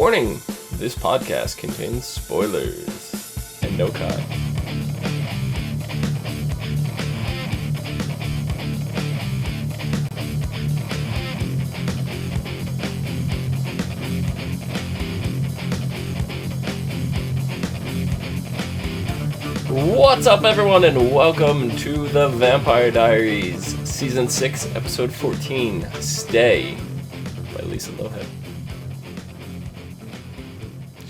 Warning, this podcast contains spoilers and no Kai. What's up, everyone, and welcome to the Vampire Diaries, Season 6, Episode 14, Stay, by Lisa Lohan.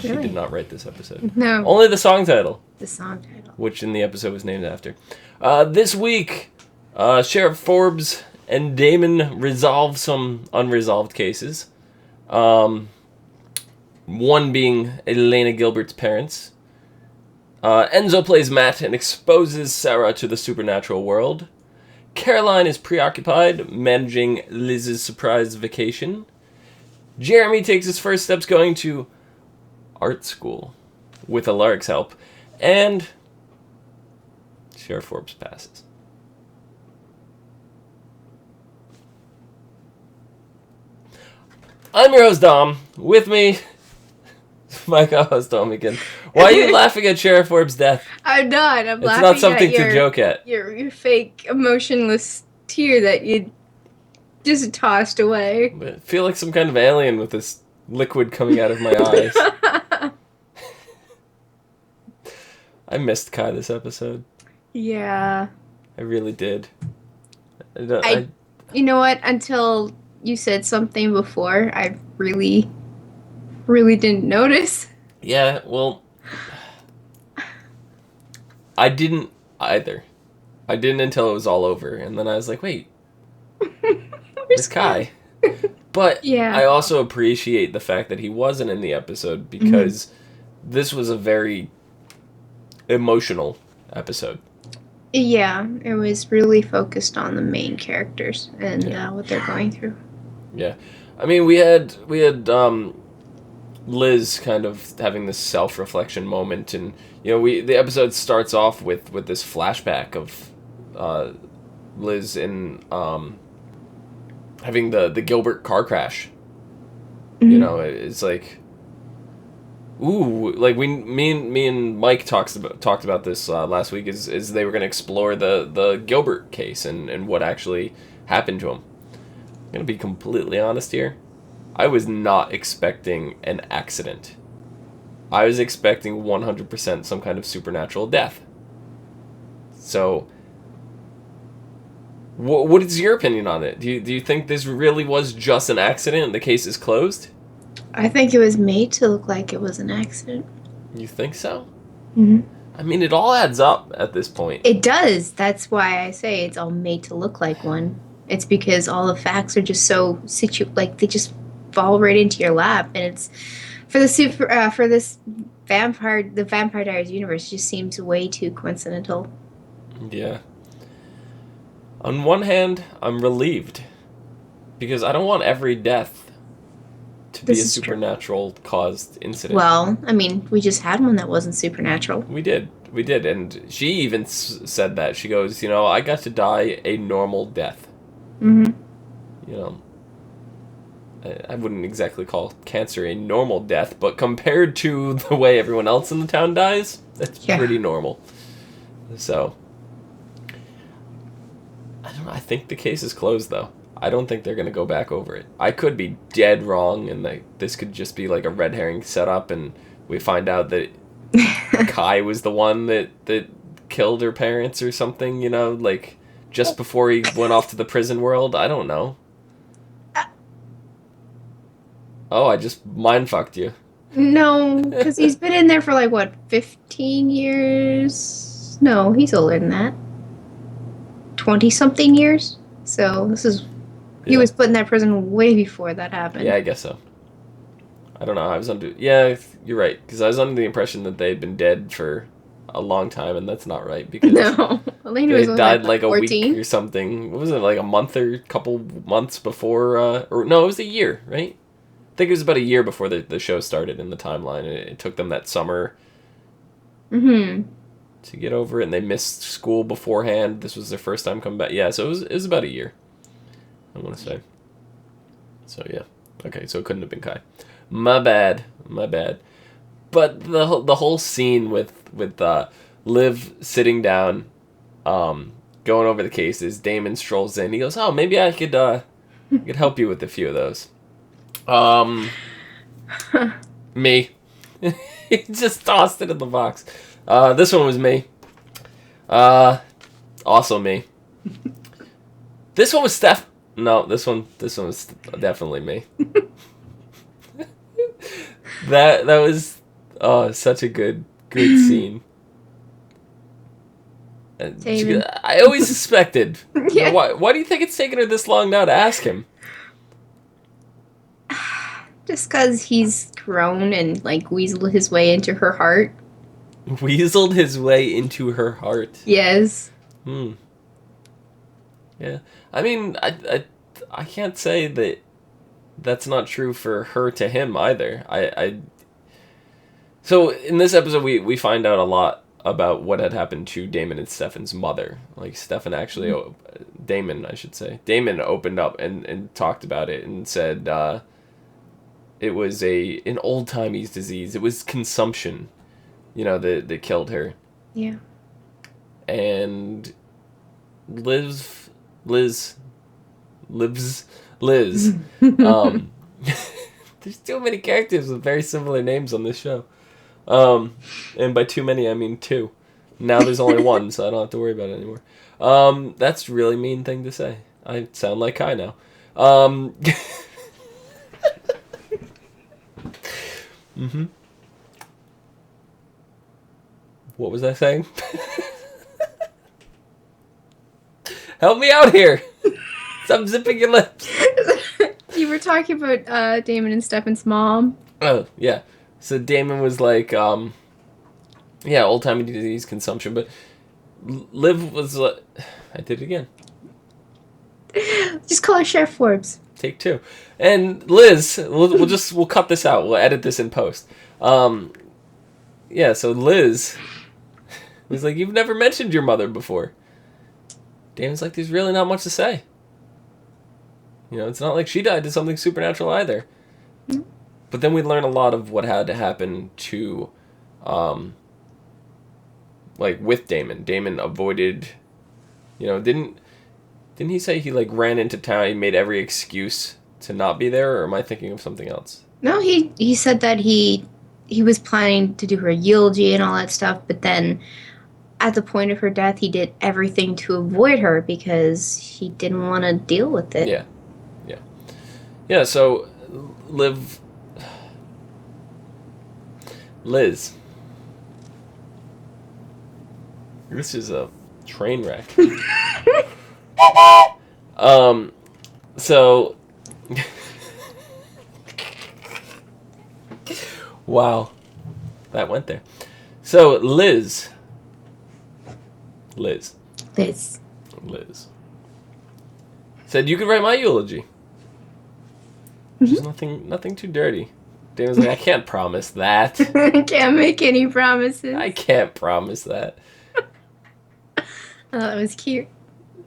She Really? did not write this episode. No. Only the song title. The song title. Which in the episode was named after. This week, Sheriff Forbes and Damon resolve some unresolved cases. One being Elena Gilbert's parents. Enzo plays Matt and exposes Sarah to the supernatural world. Caroline is preoccupied managing Liz's surprise vacation. Jeremy takes his first steps going to art school with Alaric's help. And Sheriff Forbes passes. I'm your host, Dom. With me, my co-host, Dom again. Why are you laughing at Sheriff Forbes' death? I'm not. I'm It's laughing not something at to joke at. Your fake emotionless tear that you just tossed away. I feel like some kind of alien with this liquid coming out of my eyes. I missed Kai this episode. Yeah. I really did. You know what? Until you said something before, I really didn't notice. Yeah, well, I didn't either. I didn't until it was all over, and then I was like, wait, it's Kai. But yeah. I also appreciate the fact that he wasn't in the episode, because this was a very emotional episode. Yeah, it was really focused on the main characters and what they're going through. Yeah. I mean, we had Liz kind of having this self-reflection moment, and the episode starts off with this flashback of Liz in having the Gilbert car crash. Mm-hmm. It's like, ooh, like me and Mike talked about this last week. Is they were going to explore the Gilbert case and what actually happened to him. I'm gonna be completely honest here. I was not expecting an accident. I was expecting 100% some kind of supernatural death. So, what is your opinion on it? Do you think this really was just an accident and the case is closed? I think it was made to look like it was an accident. You think so? Mm-hmm. I mean, it all adds up at this point. It does. That's why I say it's all made to look like one. It's because all the facts are just so they just fall right into your lap, and it's for this the Vampire Diaries universe. It just seems way too coincidental. Yeah. On one hand, I'm relieved because I don't want every death to be a supernatural caused incident. Well, I mean, we just had one that wasn't supernatural. We did, and she even said that. She goes, I got to die a normal death. Mm-hmm. I wouldn't exactly call cancer a normal death, but compared to the way everyone else in the town dies, that's pretty normal. So, I don't know. I think the case is closed, though. I don't think they're going to go back over it. I could be dead wrong, and this could just be like a red herring setup, and we find out that Kai was the one that killed her parents or something, just before he went off to the prison world. I don't know. Oh, I just mind-fucked you. No, because he's been in there for 15 years? No, he's older than that. 20-something years? So he was put in that prison way before that happened. Yeah, I guess so. I don't know. Yeah, you're right, because I was under the impression that they had been dead for a long time, and that's not right, because Elena they was died a 14? week or something. What was it, a month or a couple months before, or no, it was a year, right? I think it was about a year before the show started in the timeline, and it took them that summer to get over it, and they missed school beforehand. This was their first time coming back. Yeah, so it was about a year, I want to say. So, yeah. Okay, so it couldn't have been Kai. My bad. But the whole scene with Liv sitting down, going over the cases. Damon strolls in. He goes, "Oh, maybe I could help you with a few of those." Me. He just tossed it in the box. This one was me. Also me. This one was Steph. No, this one was definitely me. that was such a good scene. I always suspected. Yeah. Why do you think it's taken her this long now to ask him? Just because he's grown and like weaseled his way into her heart. Weaseled his way into her heart. Yes. Yeah. I mean, I can't say that that's not true for her to him either. So in this episode, we find out a lot about what had happened to Damon and Stefan's mother. Like Damon, I should say. Damon opened up and talked about it and said it was an old-timey disease. It was consumption, that killed her. Yeah. And Liz. There's too many characters with very similar names on this show. And by too many, I mean two. Now there's only one, so I don't have to worry about it anymore. That's a really mean thing to say. I sound like Kai now. What was I saying? Help me out here! Stop zipping your lips. You were talking about Damon and Stefan's mom. Oh, yeah. So Damon was like, old-timey disease consumption, but Liv was like... I did it again. Just call her Chef Forbes. Take two. And Liz, we'll cut this out. We'll edit this in post. So Liz was like, "You've never mentioned your mother before." Damon's like, "There's really not much to say. It's not like she died to something supernatural either." Mm-hmm. But then we learn a lot of what had to happen to, with Damon. Damon avoided, didn't he say he ran into town? He made every excuse to not be there, or am I thinking of something else? No, he said that he was planning to do her eulogy and all that stuff, but then at the point of her death, he did everything to avoid her because he didn't want to deal with it. Yeah. So Liz. This is a train wreck. So wow, that went there. So Liz said you could write my eulogy. There's nothing too dirty. Damon's like, I can't promise that. I can't make any promises. I can't promise that. Oh, that was cute.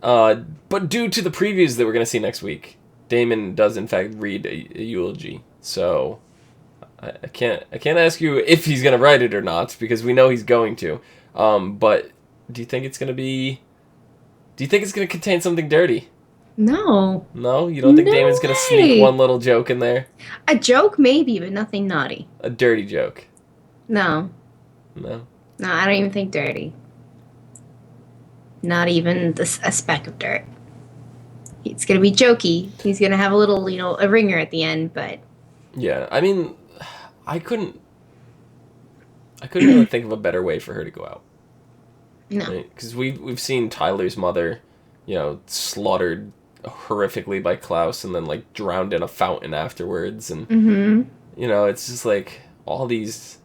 But due to the previews that we're going to see next week, Damon does in fact read a eulogy. So I can't ask you if he's going to write it or not, because we know he's going to. But do you think it's going to contain something dirty? No. No? You don't think Damon's going to sneak one little joke in there? A joke maybe, but nothing naughty. A dirty joke? No. No? No, I don't even think dirty. Not even a speck of dirt. It's going to be jokey. He's going to have a little, a ringer at the end, but... Yeah, I mean, I couldn't really think of a better way for her to go out. No. Because we've seen Tyler's mother, slaughtered horrifically by Klaus and then, drowned in a fountain afterwards. And, it's just, all these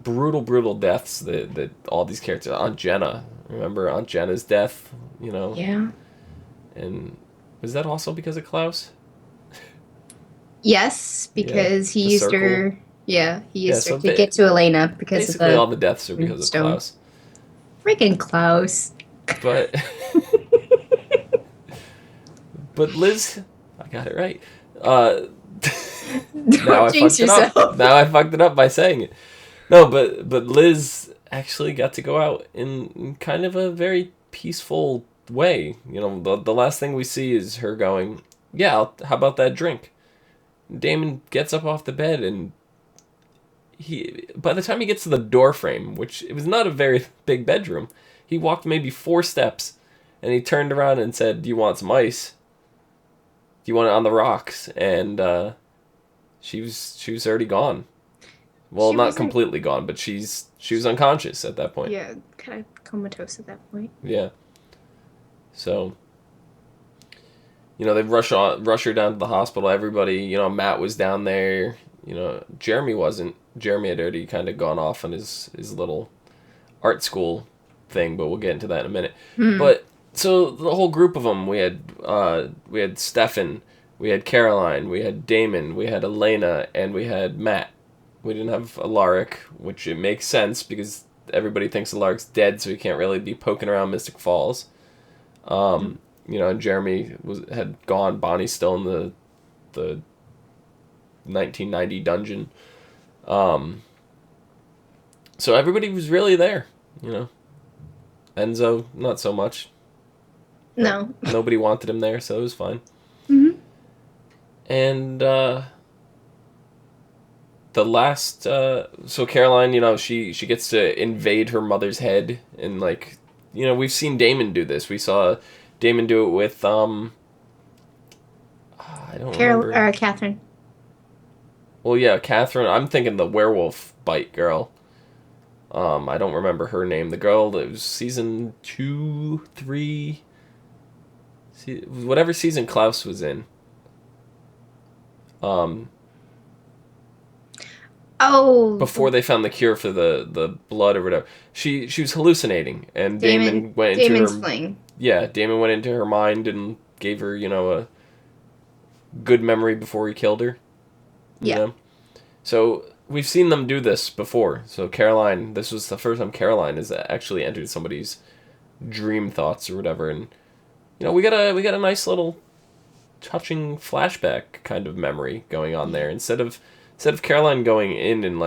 brutal deaths that all these characters... Aunt Jenna... Remember Aunt Jenna's death, Yeah. And was that also because of Klaus? Yes, because he used circle. her... Yeah, he used her to get to Elena because basically all the deaths are because of Klaus. Freaking Klaus. But... but Liz... I got it right. Now Don't I jinx fucked it up. yourself. Now I fucked it up by saying it. No, but Liz actually got to go out in kind of a very peaceful way. You know, the last thing we see is her going, yeah, how about that drink? Damon gets up off the bed and by the time he gets to the door frame, which it was not a very big bedroom, he walked maybe 4 steps and he turned around and said, "Do you want some ice? Do you want it on the rocks?" And she was already gone. Well, She not wasn't. completely gone, but she was unconscious at that point. Yeah, kind of comatose at that point. Yeah. So, they rush her down to the hospital. Everybody, Matt was down there. Jeremy wasn't. Jeremy had already kind of gone off on his little art school thing, but we'll get into that in a minute. But so the whole group of them, we had Stefan, we had Caroline, we had Damon, we had Elena, and we had Matt. We didn't have Alaric, which it makes sense because everybody thinks Alaric's dead, so he can't really be poking around Mystic Falls. And Jeremy had gone. Bonnie's still in the 1990 dungeon. So everybody was really there, Enzo, not so much. No. Nobody wanted him there, so it was fine. And the last, so Caroline, she gets to invade her mother's head, and we've seen Damon do this. We saw Damon do it with I don't remember. Catherine. Well, yeah, Catherine. I'm thinking the werewolf bite girl. I don't remember her name. The girl that was season 2, 3, whatever season Klaus was in. Before they found the cure for the blood or whatever, she was hallucinating, and Damon went into Damon's her. fling. Yeah, Damon went into her mind and gave her, a good memory before he killed her. You know? So we've seen them do this before. So Caroline, this was the first time Caroline has actually entered somebody's dream thoughts or whatever, and we got a nice little touching flashback kind of memory going on there. Instead of Caroline going in and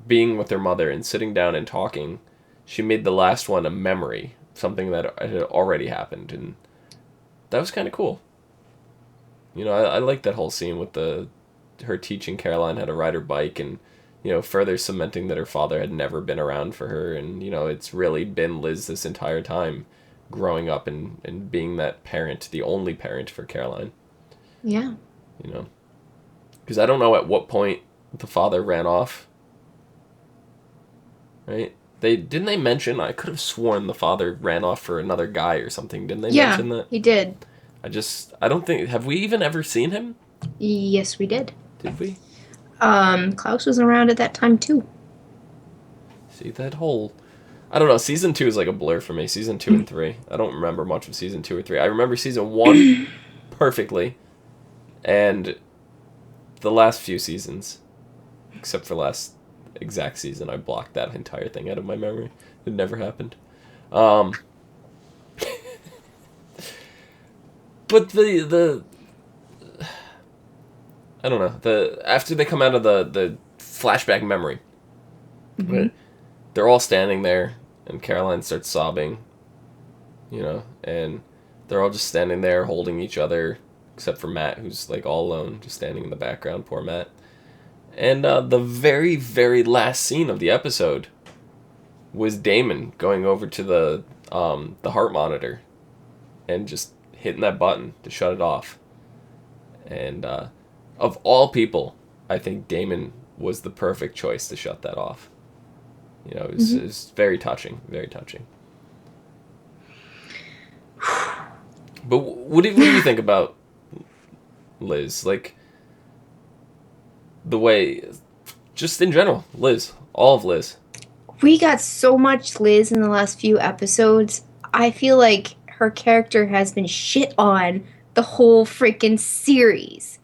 being with her mother and sitting down and talking, she made the last one a memory, something that had already happened, and that was kind of cool. I like that whole scene with her teaching Caroline how to ride her bike, and further cementing that her father had never been around for her, and it's really been Liz this entire time, growing up and being that parent, the only parent for Caroline. Yeah. Because I don't know at what point the father ran off. Right? Didn't they mention? I could have sworn the father ran off for another guy or something. Didn't they mention that? Yeah, he did. I don't think. Have we even ever seen him? Yes, we did. Did we? Klaus was around at that time too. See, that whole... I don't know, season 2 is like a blur for me. Season 2 and 3. I don't remember much of season 2 or 3. I remember season 1 perfectly. And the last few seasons, except for last exact season, I blocked that entire thing out of my memory. It never happened. But the I don't know, after they come out of the flashback memory, right, they're all standing there, and Caroline starts sobbing, and they're all just standing there holding each other, except for Matt, who's all alone, just standing in the background. Poor Matt. And the very, very last scene of the episode was Damon going over to the heart monitor and just hitting that button to shut it off. And of all people, I think Damon was the perfect choice to shut that off. It was very touching, very touching. But what do you think about Liz? The way, just in general, Liz, all of Liz. We got so much Liz in the last few episodes. I feel like her character has been shit on the whole freaking series.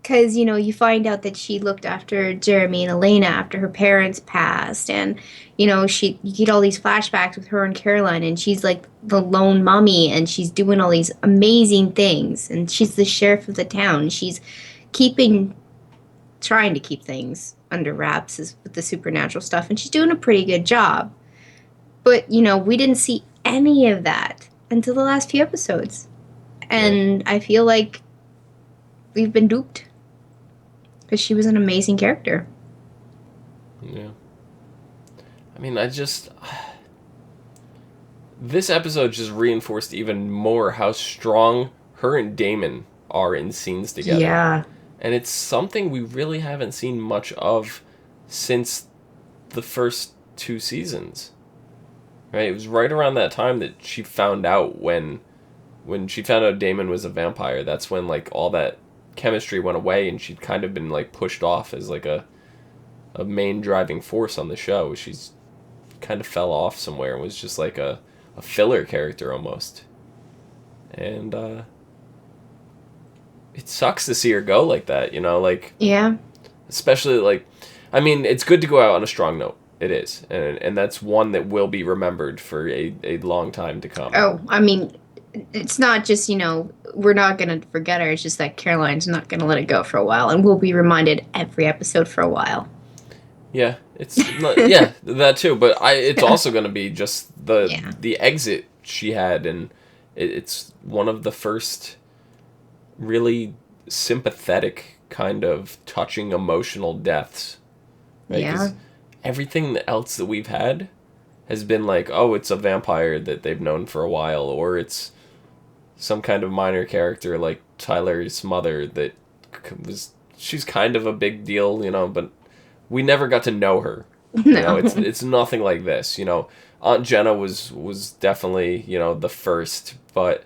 Because, you find out that she looked after Jeremy and Elena after her parents passed. And, you get all these flashbacks with her and Caroline. And she's like the lone mommy. And she's doing all these amazing things. And she's the sheriff of the town. She's keeping trying to keep things under wraps with the supernatural stuff, and she's doing a pretty good job. But, we didn't see any of that until the last few episodes. And I feel like we've been duped. Because she was an amazing character. Yeah. I mean, this episode just reinforced even more how strong her and Damon are in scenes together. Yeah. And it's something we really haven't seen much of since the first 2 seasons. Right? It was right around that time that she found out when she found out Damon was a vampire. That's when, like, all that chemistry went away and she'd kind of been, like, pushed off as, like, a main driving force on the show. She's kind of fell off somewhere and was just, like, a filler character almost. And, it sucks to see her go like that, like... Yeah. Especially, like... I mean, it's good to go out on a strong note. It is. And that's one that will be remembered for a long time to come. Oh, I mean, it's not just, we're not going to forget her. It's just that Caroline's not going to let it go for a while. And we'll be reminded every episode for a while. Yeah, it's not, yeah, that too. But it's also going to be just the exit she had. And it's one of the first really sympathetic kind of touching emotional deaths. Right? Yeah. Everything else that we've had has been like, oh, it's a vampire that they've known for a while, or it's some kind of minor character like Tyler's mother that she's kind of a big deal, but we never got to know her. No. It's nothing like this. Aunt Jenna was definitely, the first, but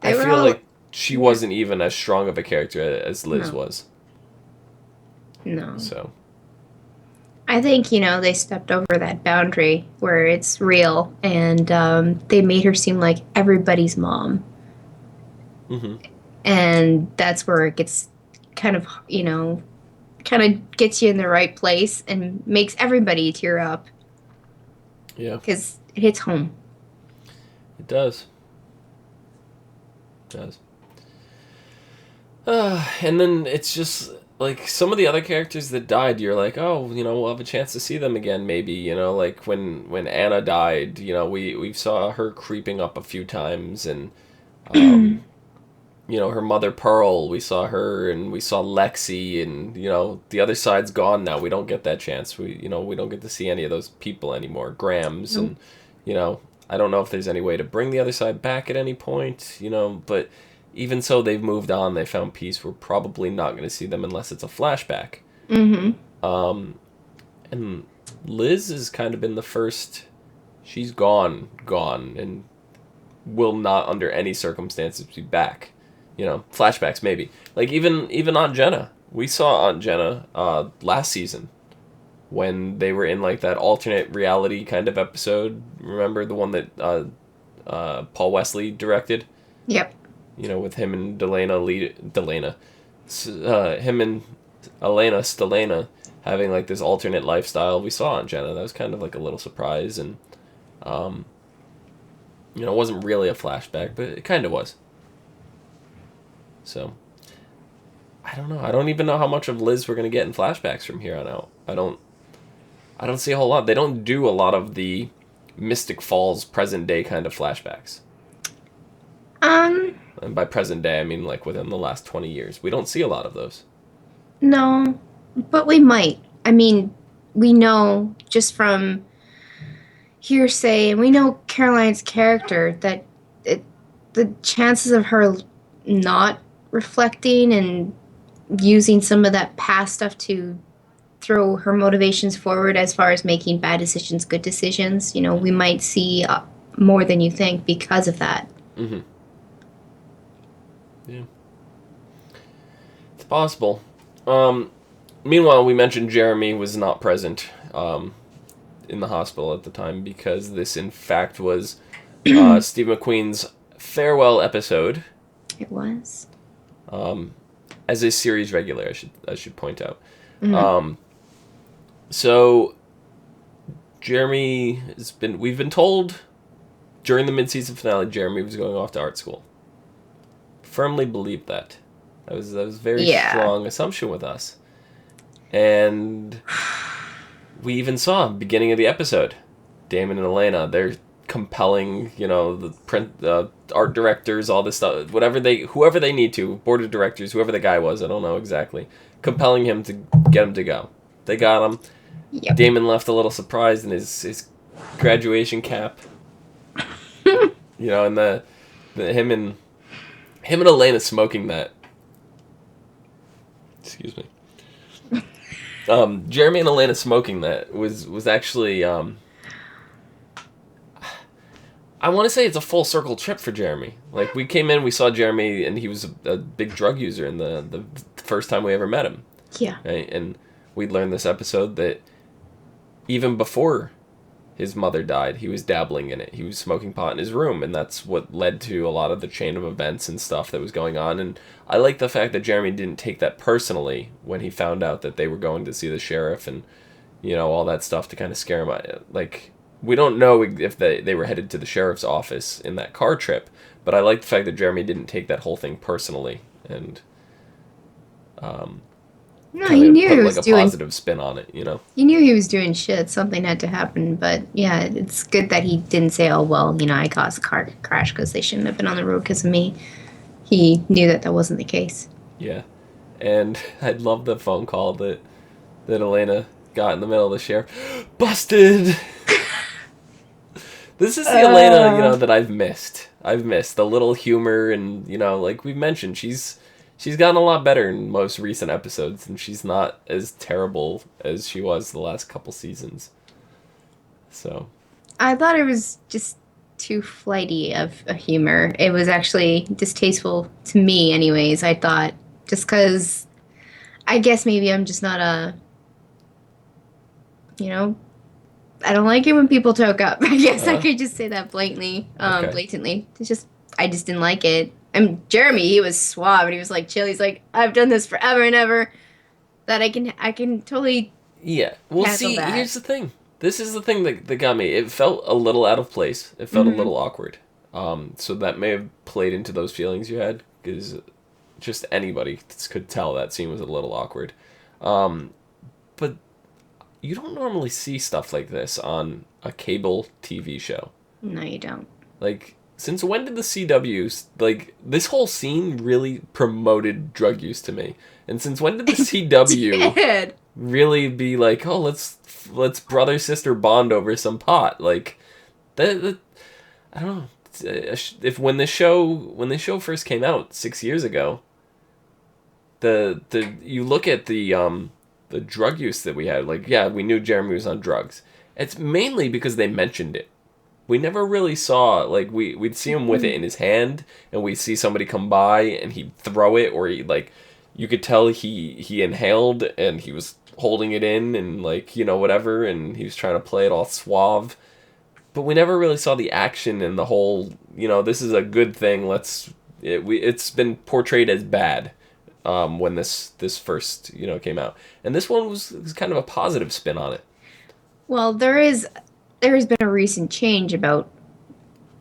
I feel like she wasn't even as strong of a character as Liz was. No. So I think, they stepped over that boundary where it's real, and they made her seem like everybody's mom. Mm-hmm. And that's where it gets kind of gets you in the right place and makes everybody tear up. Yeah. Because it hits home. It does. It does. And then it's just... like, some of the other characters that died, you're like, oh, we'll have a chance to see them again, maybe, like, when Anna died, we saw her creeping up a few times, and, her mother Pearl, we saw her, and we saw Lexi, and, the other side's gone now, we don't get that chance, we don't get to see any of those people anymore, Grams, and, I don't know if there's any way to bring the other side back at any point, but... even so, they've moved on. They found peace. We're probably not going to see them unless it's a flashback. Mm-hmm. And Liz has kind of been the first. She's gone, and will not under any circumstances be back. Flashbacks maybe. Like even Aunt Jenna. We saw Aunt Jenna last season when they were in like that alternate reality kind of episode. Remember the one that Paul Wesley directed? Yep. With him and him and Elena Stelena having like this alternate lifestyle. We saw Aunt Jenna. That was kind of like a little surprise, and it wasn't really a flashback, but it kind of was. So I don't know. I don't even know how much of Liz we're gonna get in flashbacks from here on out. I don't see a whole lot. They don't do a lot of the Mystic Falls present day kind of flashbacks. And by present day, I mean like within the last 20 years. We don't see a lot of those. No, but we might. I mean, we know just from hearsay, and we know Caroline's character, that the chances of her not reflecting and using some of that past stuff to throw her motivations forward as far as making bad decisions, good decisions, we might see more than you think because of that. Mm-hmm. Yeah. It's possible. Meanwhile, we mentioned Jeremy was not present in the hospital at the time because this, in fact, was Steve McQueen's farewell episode. It was. As a series regular, I should point out. Mm-hmm. So Jeremy we've been told during the mid-season finale Jeremy was going off to art school. Firmly believed that. That was a very strong assumption with us. And we even saw beginning of the episode, Damon and Elena. They're compelling, the print, art directors, all this stuff, whoever they need to, board of directors, whoever the guy was, I don't know exactly, compelling him to get him to go. They got him. Yep. Damon left a little surprised in his graduation cap. And the him and Elena smoking that. Excuse me. Jeremy and Elena smoking that was actually I want to say it's a full circle trip for Jeremy. Like, we came in, we saw Jeremy, and he was a big drug user in the first time we ever met him. Yeah. Right? And we learned this episode that even before his mother died, he was dabbling in it. He was smoking pot in his room, and that's what led to a lot of the chain of events and stuff that was going on. And I like the fact that Jeremy didn't take that personally when he found out that they were going to see the sheriff and, all that stuff to kind of scare him. Like, we don't know if they were headed to the sheriff's office in that car trip, but I like the fact that Jeremy didn't take that whole thing personally and no, he knew he was like a doing positive spin on it, He knew he was doing shit. Something had to happen, but yeah, it's good that he didn't say, "Oh well, I caused a car crash because they shouldn't have been on the road because of me." He knew that wasn't the case. Yeah, and I love the phone call that Elena got in the middle of the sheriff. Busted. This is the Elena, that I've missed. The little humor and, like we've mentioned, she's gotten a lot better in most recent episodes, and she's not as terrible as she was the last couple seasons. So. I thought it was just too flighty of a humor. It was actually distasteful to me anyways. I thought, just because I guess maybe I'm just not I don't like it when people choke up. I guess I could just say that blatantly. It's just, I just didn't like it. Jeremy, he was suave and he was like chill. He's like, I've done this forever and ever. That I can totally. Yeah. Well, see, here's the thing. This is the thing that got me. It felt a little out of place. It felt a little awkward. So that may have played into those feelings you had, because just anybody could tell that scene was a little awkward. But you don't normally see stuff like this on a cable TV show. No, you don't. Like, since when did the CW, this whole scene really promoted drug use to me? And since when did the CW really be like, oh, let's brother sister bond over some pot? Like, that I don't know. If when the show first came out 6 years ago, you look at the drug use that we had, we knew Jeremy was on drugs. It's mainly because they mentioned it. We never really saw, we'd see him with it in his hand, and we'd see somebody come by, and he'd throw it, or you could tell he inhaled, and he was holding it in, and, whatever, and he was trying to play it all suave. But we never really saw the action and the whole, this is a good thing, it's been portrayed as bad. When this first came out, and this one was kind of a positive spin on it. Well, there has been a recent change about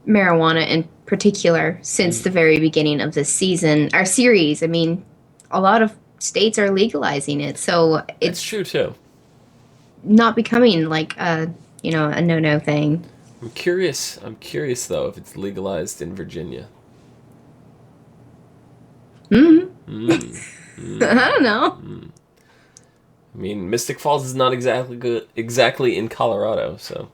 marijuana in particular since the very beginning of this season, our series. I mean, a lot of states are legalizing it, so it's true too. Not becoming a no thing. I'm curious though if it's legalized in Virginia. I don't know. I mean, Mystic Falls is not exactly in Colorado, so.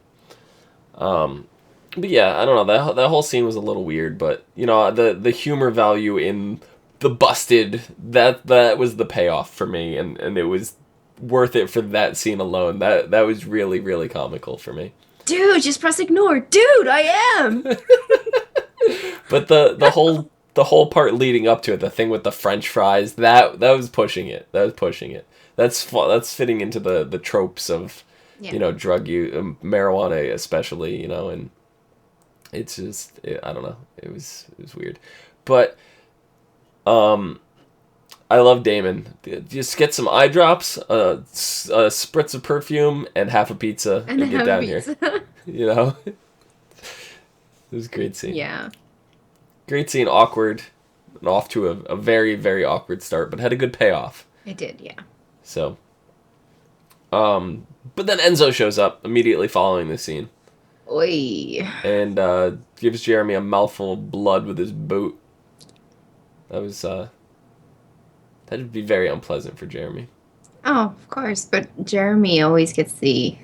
But yeah, I don't know. That whole scene was a little weird, but the humor value in the busted, that was the payoff for me, and it was worth it for that scene alone. That was really, really comical for me. Dude, just press ignore. Dude, I am. But the whole part leading up to it, the thing with the French fries, that was pushing it. That's fitting into the tropes of drug use, marijuana especially, and it's just I don't know. It was weird, but I love Damon. Just get some eye drops, a spritz of perfume, and half a pizza, and get down here. It was a great scene. Yeah. Great scene, awkward, and off to a very, very awkward start, but had a good payoff. It did, yeah. So, But then Enzo shows up immediately following this scene. Oi. And gives Jeremy a mouthful of blood with his boot. That'd be very unpleasant for Jeremy. Oh, of course. But Jeremy always gets the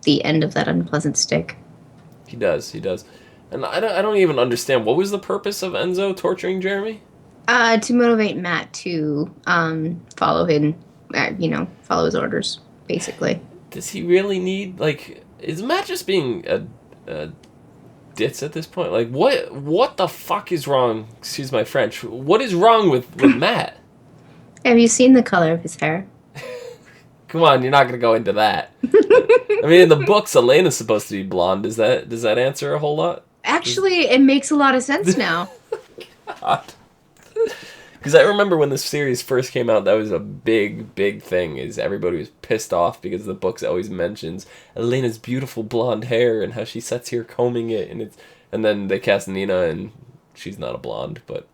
end of that unpleasant stick. He does. And I don't even understand. What was the purpose of Enzo torturing Jeremy? To motivate Matt to follow him, follow his orders, basically. Does he really need, like, is Matt just being a ditz at this point? Like, what the fuck is wrong? Excuse my French. What is wrong with Matt? Have you seen the color of his hair? Come on, you're not gonna go into that. I mean, in the books, Elena's supposed to be blonde. Does that answer a whole lot? Actually, it makes a lot of sense now. God. Because I remember when the series first came out, that was a big, big thing. Is everybody was pissed off because the books always mentions Elena's beautiful blonde hair and how she sits here combing it, and then they cast Nina and she's not a blonde, but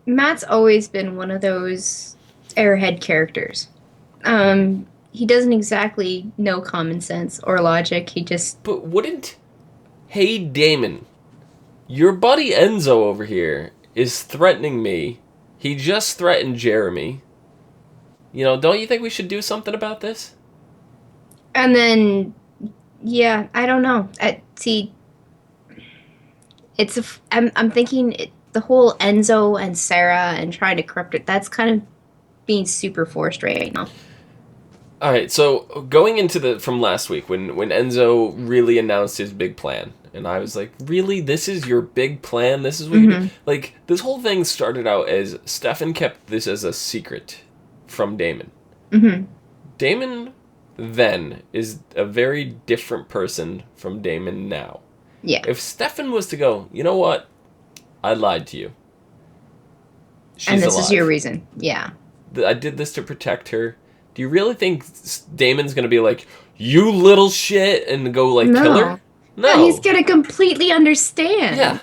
Matt's always been one of those airhead characters. He doesn't exactly know common sense or logic. He just... But wouldn't... Hey, Damon, your buddy Enzo over here is threatening me. He just threatened Jeremy. Don't you think we should do something about this? And then, yeah, I don't know. See, I'm thinking the whole Enzo and Sarah and trying to corrupt it, that's kind of being super forced right now. All right, so going into from last week when Enzo really announced his big plan, and I was like, really, this is your big plan? This is what you do? Like, this whole thing started out as Stefan kept this as a secret from Damon. Damon then is a very different person from Damon now. Yeah. If Stefan was to go, you know what? I lied to you. And this is your reason. Yeah. I did this to protect her. Do you really think Damon's going to be like, you little shit, and go, kill her? No. He's going to completely understand. Yeah.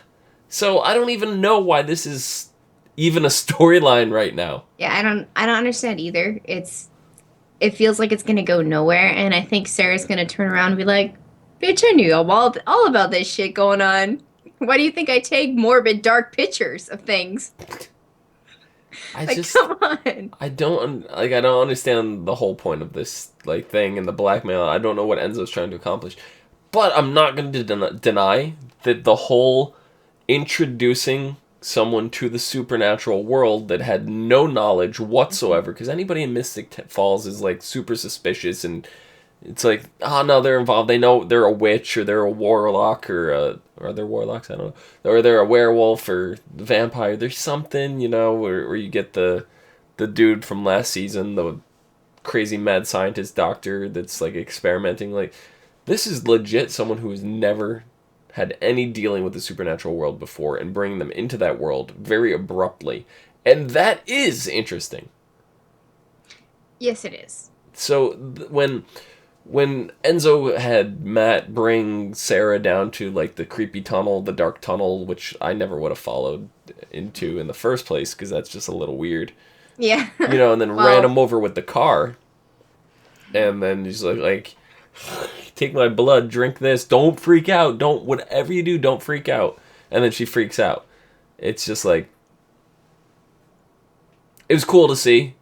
So I don't even know why this is even a storyline right now. Yeah, I don't understand either. It feels like it's going to go nowhere, and I think Sarah's going to turn around and be like, bitch, I knew all about this shit going on. Why do you think I take morbid, dark pictures of things? Come on. I don't understand the whole point of this thing and the blackmail. I don't know what Enzo's trying to accomplish, but I'm not going to deny that the whole introducing someone to the supernatural world that had no knowledge whatsoever, because anybody in Mystic Falls is super suspicious, and it's like, oh no, they're involved. They know they're a witch or they're a warlock or are they warlocks? I don't know. Or they're a werewolf or vampire. There's something, where you get the dude from last season, the crazy mad scientist doctor that's experimenting. This is legit someone who has never had any dealing with the supernatural world before and bringing them into that world very abruptly. And that is interesting. Yes, it is. So when Enzo had Matt bring Sarah down to the creepy tunnel, the dark tunnel, which I never would have followed into in the first place because that's just a little weird. Yeah. And then ran him over with the car. And then he's like, take my blood, drink this, don't freak out, whatever you do, don't freak out. And then she freaks out. It's just it was cool to see,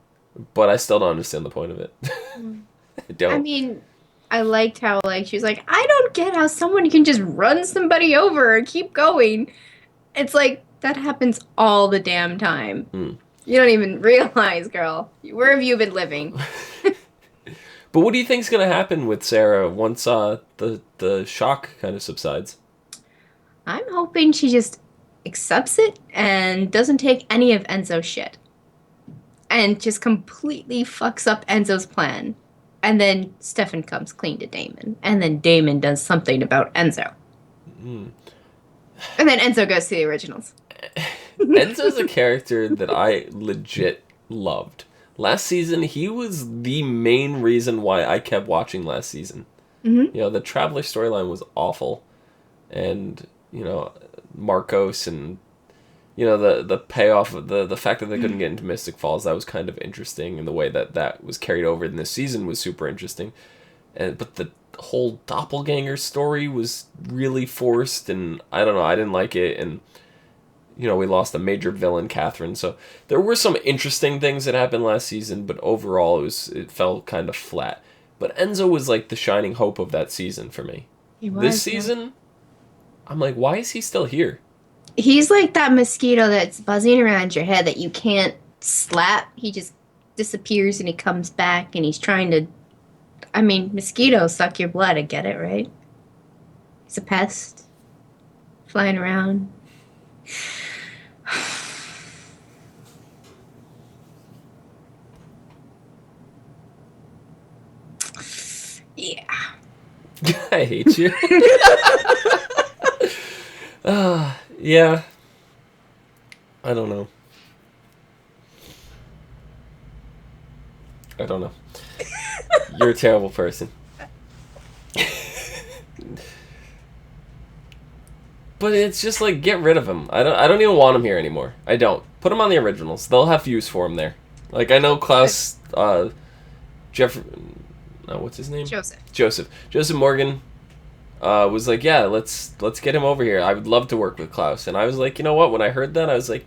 but I still don't understand the point of it. I don't. I mean, I liked how she was like, I don't get how someone can just run somebody over and keep going. It's that happens all the damn time. You don't even realize, girl. Where have you been living? But what do you think's going to happen with Sarah once the shock kind of subsides? I'm hoping she just accepts it and doesn't take any of Enzo's shit. And just completely fucks up Enzo's plan. And then Stefan comes clean to Damon. And then Damon does something about Enzo. And then Enzo goes to the originals. Enzo's a character that I legit loved. Last season, he was the main reason why I kept watching last season. The Traveler storyline was awful. And, Marcos and the payoff of the fact that they couldn't get into Mystic Falls, that was kind of interesting, and the way that was carried over in this season was super interesting. But the whole doppelganger story was really forced, and I don't know, I didn't like it, and we lost a major villain, Catherine. So there were some interesting things that happened last season, but overall it felt kind of flat. But Enzo was like the shining hope of that season for me. He was, this season, I'm like, why is he still here? He's like that mosquito that's buzzing around your head that you can't slap. He just disappears and he comes back and he's trying to... I mean, mosquitoes suck your blood. I get it, right? He's a pest. Flying around. Yeah. I hate you. Yeah. I don't know. You're a terrible person. But it's just like, get rid of him. I don't even want him here anymore. I don't. Put him on the originals. They'll have use for him there. Like, I know Klaus, what's his name? Joseph Morgan was like, yeah, let's get him over here. I would love to work with Klaus. And I was like, you know what? When I heard that, I was like,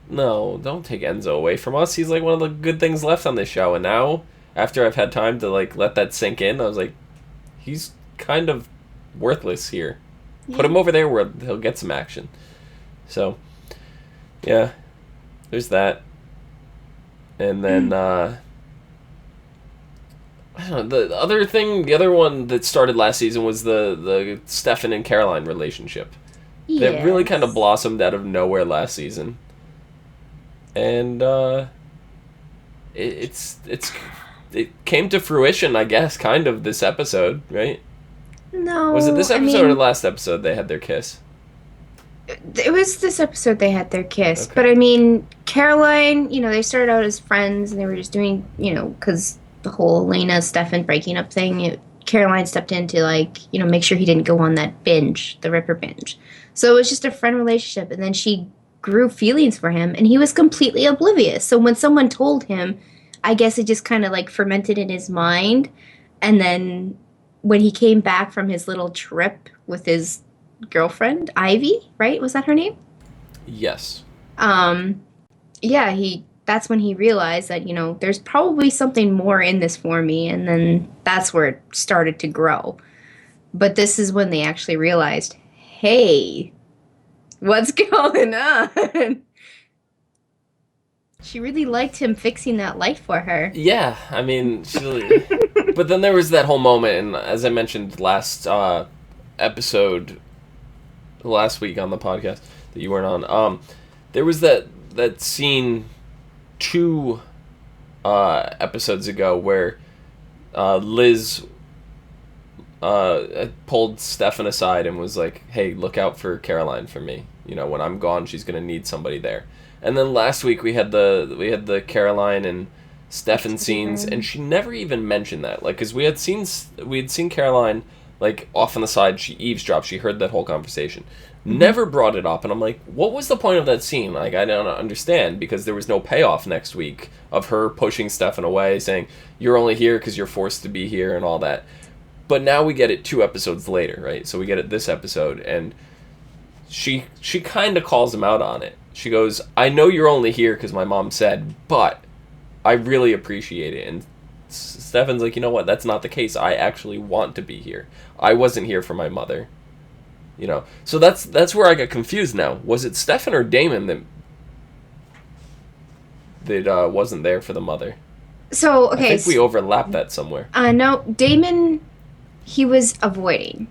no, don't take Enzo away from us. He's like one of the good things left on this show. And now, after I've had time to like let that sink in, I was like, he's kind of worthless here. Yeah. Put him over there where he'll get some action. So, yeah, there's that. And then, I don't know, the other one that started last season was the Stefan and Caroline relationship. Yes. That really kind of blossomed out of nowhere last season. And it came to fruition, I guess, kind of this episode, right? No. Was it this episode or the last episode they had their kiss? It was this episode they had their kiss. Okay. But I mean, Caroline, they started out as friends and they were just doing, because the whole Elena Stefan breaking up thing, Caroline stepped in to make sure he didn't go on that binge, the Ripper binge. So it was just a friend relationship, and then she grew feelings for him, and he was completely oblivious. So when someone told him, I guess it just kind of fermented in his mind, and then when he came back from his little trip with his girlfriend, Ivy, right? Was that her name? Yes. Yeah, that's when he realized that, there's probably something more in this for me, and then that's where it started to grow. But this is when they actually realized, hey, what's going on? She really liked him fixing that light for her. Yeah, I mean, but then there was that whole moment, and as I mentioned last episode, last week on the podcast that you weren't on, there was that scene 2 episodes ago where Liz pulled Stefan aside and was like, hey, look out for Caroline for me. When I'm gone, she's going to need somebody there. And then last week we had the Caroline and Stefan scenes, and she never even mentioned that. Because we had seen Caroline off on the side. She eavesdropped. She heard that whole conversation. Mm-hmm. Never brought it up, and I'm like, what was the point of that scene? I don't understand, because there was no payoff next week of her pushing Stefan away, saying you're only here because you're forced to be here and all that. But now we get it 2 episodes later, right? So we get it this episode, and she kind of calls him out on it. She goes, I know you're only here because my mom said, but I really appreciate it. And Stefan's like, you know what? That's not the case. I actually want to be here. I wasn't here for my mother. So that's where I got confused now. Was it Stefan or Damon that wasn't there for the mother? So, okay. I think we overlapped that somewhere. No, Damon, he was avoiding.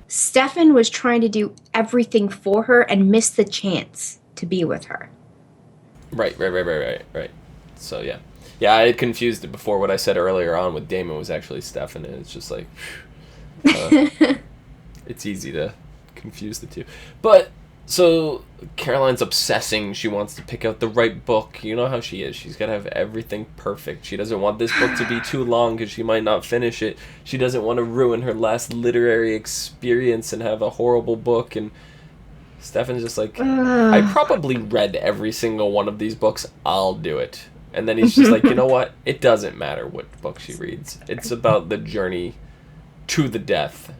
Stefan was trying to do everything for her and missed the chance to be with her. Right. So, yeah. Yeah, I had confused it before. What I said earlier on with Damon was actually Stefan, and it's just it's easy to confuse the two. But, so, Caroline's obsessing. She wants to pick out the right book. You know how she is. She's got to have everything perfect. She doesn't want this book to be too long because she might not finish it. She doesn't want to ruin her last literary experience and have a horrible book. And Stefan's just like, I probably read every single one of these books. I'll do it. And then he's just like, you know what? It doesn't matter what book she reads. It's about the journey to the death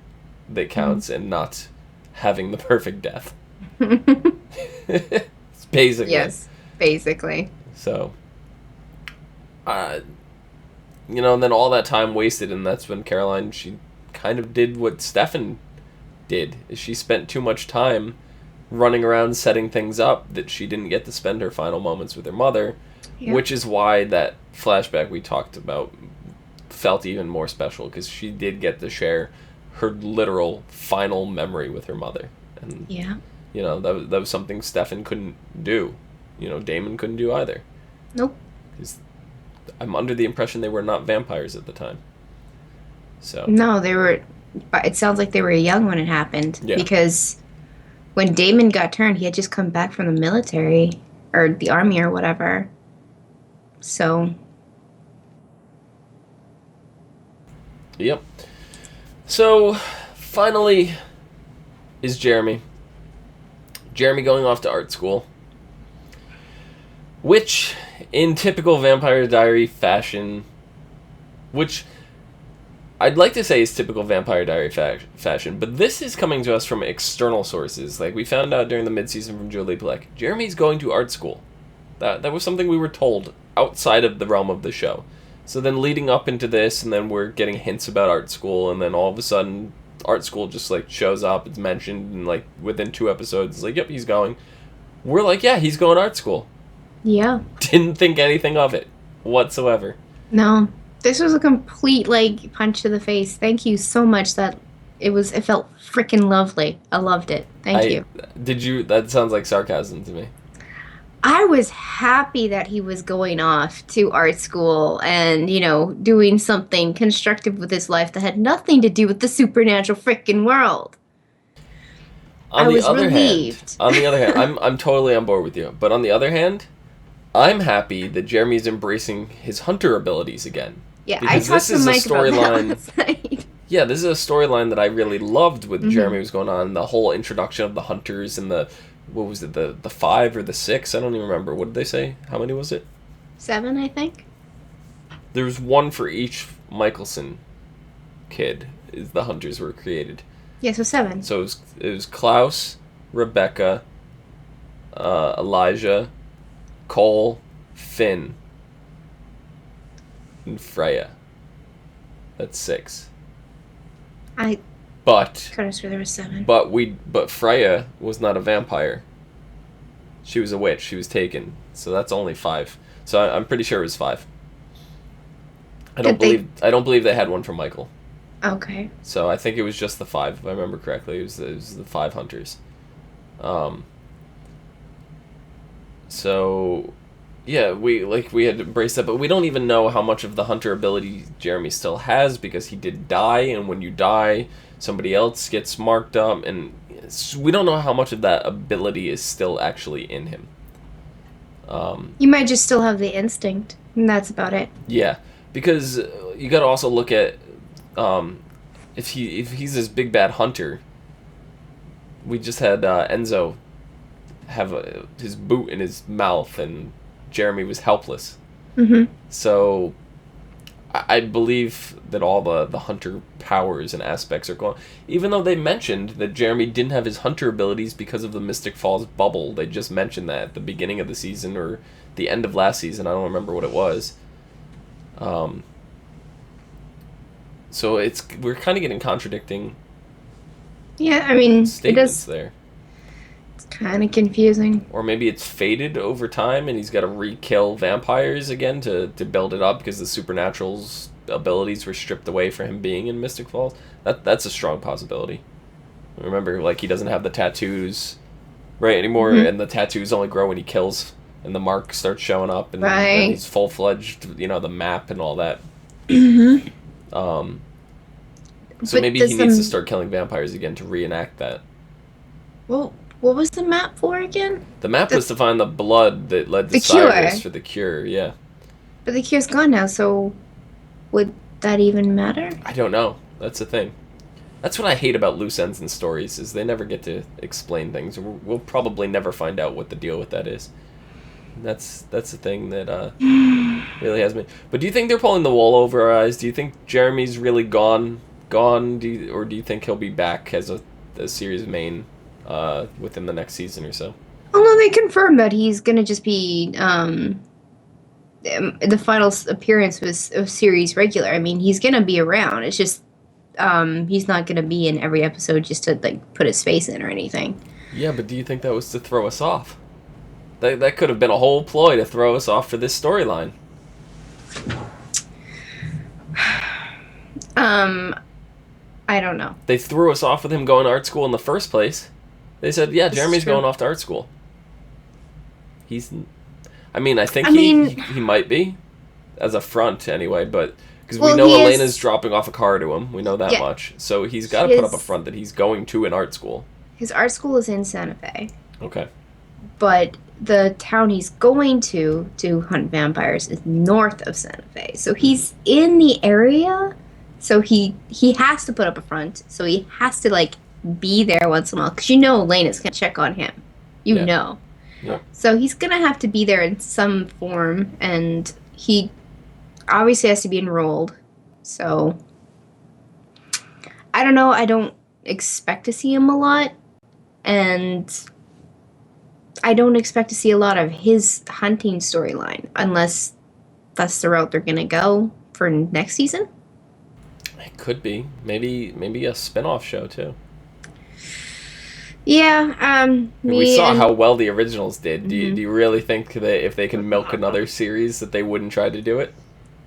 that counts and not having the perfect death. It's basically. Yes, basically. So, you know, and then all that time wasted, and that's when Caroline, she kind of did what Stefan did. She spent too much time running around setting things up that she didn't get to spend her final moments with her mother, which is why that flashback we talked about felt even more special, because she did get to share her literal final memory with her mother. And, you know, that was something Stefan couldn't do. You know, Damon couldn't do either. Nope. I'm under the impression they were not vampires at the time. So. No, they were, but it sounds like they were young when it happened. Yeah. Because when Damon got turned, he had just come back from the military, or the army or whatever. So. Yep. So, finally, is Jeremy. Jeremy going off to art school. Which, in typical Vampire Diary fashion, which I'd like to say is typical Vampire Diary fashion, but this is coming to us from external sources. Like, we found out during the mid-season from Julie Bleck, Jeremy's going to art school. That was something we were told outside of the realm of the show. So then leading up into this, and then we're getting hints about art school, and then all of a sudden, art school just, like, shows up, it's mentioned, and, like, within 2 episodes, it's like, yep, he's going. We're like, yeah, he's going to art school. Yeah. Didn't think anything of it whatsoever. No. This was a complete, like, punch to the face. Thank you so much. It felt freaking lovely. I loved it. Thank you. That sounds like sarcasm to me. I was happy that he was going off to art school and, you know, doing something constructive with his life that had nothing to do with the supernatural freaking world. On the other hand, I'm totally on board with you. But on the other hand, I'm happy that Jeremy's embracing his hunter abilities again. Yeah, I talked to Mike about that last night. Yeah, this is a storyline that I really loved with Jeremy was going on. The whole introduction of the hunters and what was it, the 5 or the 6? I don't even remember. What did they say? How many was it? 7, I think. There was 1 for each Michelson kid. The hunters were created. Yeah, so 7. So it was Klaus, Rebecca, Elijah, Cole, Finn, and Freya. That's 6. But could have sworn there was 7. But Freya was not a vampire. She was a witch. She was taken. So that's only 5. So I'm pretty sure it was 5. I don't believe they had one for Michael. Okay. So I think it was just the 5, if I remember correctly. It was the 5 hunters. So, yeah, we had embraced that, but we don't even know how much of the hunter ability Jeremy still has, because he did die, and when you die, somebody else gets marked up, and we don't know how much of that ability is still actually in him. You might just still have the instinct, and that's about it. Yeah, because you got to also look at if he's this big bad hunter. We just had Enzo have his boot in his mouth, and Jeremy was helpless. So I believe that all the hunter powers and aspects are gone. Even though they mentioned that Jeremy didn't have his hunter abilities because of the Mystic Falls bubble. They just mentioned that at the beginning of the season or the end of last season. I don't remember what it was. So we're kind of getting contradicting. Yeah, I mean, statements there. It's kind of confusing. Or maybe it's faded over time, and he's got to re-kill vampires again to build it up because the Supernatural's abilities were stripped away for him being in Mystic Falls. That's a strong possibility. Remember, like, he doesn't have the tattoos right anymore, and the tattoos only grow when he kills, and the mark starts showing up, and he's full-fledged, the map and all that. So But maybe he needs to start killing vampires again to reenact that. Well, what was the map for again? The map was to find the blood that led to Cyrus for the cure, yeah. But the cure's gone now, so would that even matter? I don't know. That's the thing. That's what I hate about loose ends in stories, is they never get to explain things. We'll probably never find out what the deal with that is. That's the thing that really has me. But do you think they're pulling the wool over our eyes? Do you think Jeremy's really gone? Or do you think he'll be back as a series main within the next season or so? Oh no, they confirmed that he's gonna just be the final appearance was a series regular. I mean, he's gonna be around. It's just he's not gonna be in every episode just to like put his face in or anything. Yeah, but do you think that was to throw us off? That could have been a whole ploy to throw us off for this storyline. I don't know. They threw us off with him going to art school in the first place. They said, yeah, Jeremy's going off to art school. I think he might be, as a front anyway, but because we know Elena's dropping off a car to him. We know that much. So he's got to put up a front that he's going to an art school. His art school is in Santa Fe. Okay. But the town he's going to hunt vampires is north of Santa Fe. So he's in the area. So he has to put up a front. So he has to, like, be there once in a while. Because Elena's going to check on him. You know. Yeah. So he's going to have to be there in some form. And he obviously has to be enrolled. So I don't know. I don't expect to see him a lot. And I don't expect to see a lot of his hunting storyline. Unless that's the route they're going to go for next season. It could be. Maybe a spin-off show, too. Yeah, we saw how well the originals did. Do you really think that if they can milk another series that they wouldn't try to do it?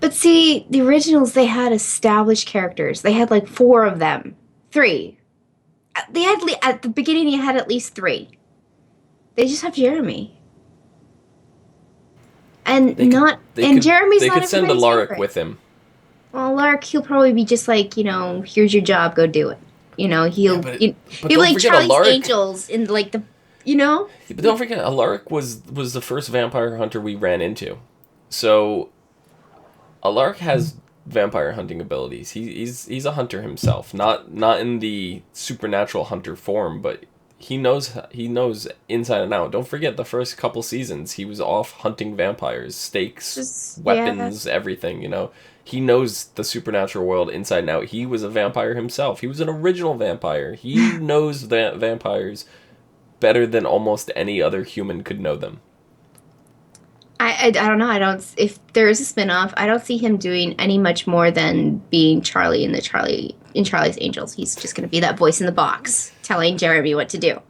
But see, the originals, they had established characters. They had like 4 of them. 3. They had, at the beginning, they had at least 3. They just have Jeremy. And Jeremy's They not could send everybody's Alaric favorite. with him. Well, Alaric, he'll probably be just like, here's your job, go do it. He'll be like Charlie's Alaric, Angels in like the, But don't forget, Alaric was the first vampire hunter we ran into. So Alaric has vampire hunting abilities. He's a hunter himself, not in the supernatural hunter form, but he knows inside and out. Don't forget, the first couple seasons he was off hunting vampires, stakes, weapons, everything. He knows the supernatural world inside and out. He was a vampire himself. He was an original vampire. He knows vampires better than almost any other human could know them. I don't know. If there is a spinoff, I don't see him doing any much more than being Charlie in Charlie's Angels. He's just going to be that voice in the box telling Jeremy what to do.